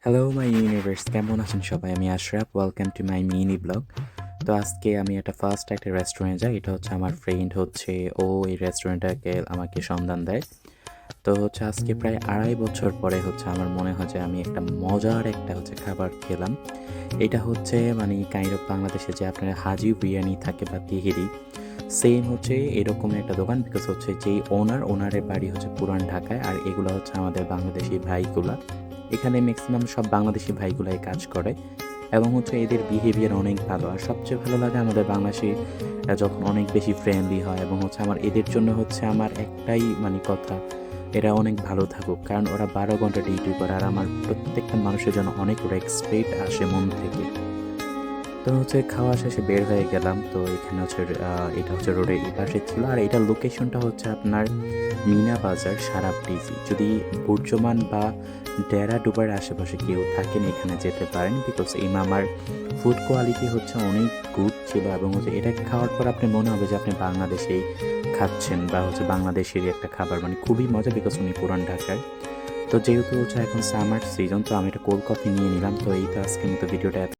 Hello my universe, কেমন আছেন সবাই? আমি Ashraf. Welcome to my mini blog. তো আজকে আমি ফার্স্ট একটা রেস্টুরেন্টে যাই। এটা হচ্ছে আমার ফ্রেন্ড ও এই রেস্টুরেন্টটাকে আমাকে সন্ধান দেয়। তো আজকে প্রায় ২.৫ বছর পরে আমার মনে হয় যে আমি একটা মজার খাবার খেলাম। এটা মানে কাইন্ড অফ বাংলাদেশে যে আপনার হাজি বিরিয়ানি থাকে বা তিহেরি, সেম এরকম একটা দোকান। বিকজ যেই ওনারের বাড়ি পুরান ঢাকায়, আর এগুলা আমাদের বাংলাদেশি ভাইগুলা। এখানে ম্যাক্সিমাম সব বাংলাদেশি ভাইগুলাই কাজ করে এবং এদের বিহেভিয়ার অনেক ভালো। আর সবচেয়ে ভালো লাগে আমাদের বাংলাদেশি যখন অনেক বেশি ফ্রেন্ডলি হয়, এবং আমার এদের জন্য আমার একটাই মানে কথা, এরা অনেক ভালো থাকুক, কারণ ওরা 12 ঘন্টা ডিউটি করে, আর আমার প্রত্যেকটা মানুষের জন্য অনেক রেসপেক্ট আসে মন থেকে। তো খাওয়া শেষে বের হয়ে গেলাম। তো এখানে এটা রোডের এই পাশে ছিল, আর এটার লোকেশনটা আপনার মিনা বাজার, সারাপ ডিসি। যদি বুর্জমান বা ডেরা ডুবার আশেপাশে কেউ থাকেন, এখানে যেতে পারেন। বিকজ এই মামার ফুড কোয়ালিটি অনেক গুড ছিল, এবং এটা খাওয়ার পর আপনি মনে হবে যে আপনি বাংলাদেশেই খাচ্ছেন, বা বাংলাদেশেরই একটা খাবার, মানে খুবই মজা। বিকজ উনি পুরান ঢাকার। তো যেহেতু এখন সামার সিজন, তো আমি একটা কোল্ড কফি নিয়ে নিলাম। তো এই তো আজকের মতো ভিডিওটা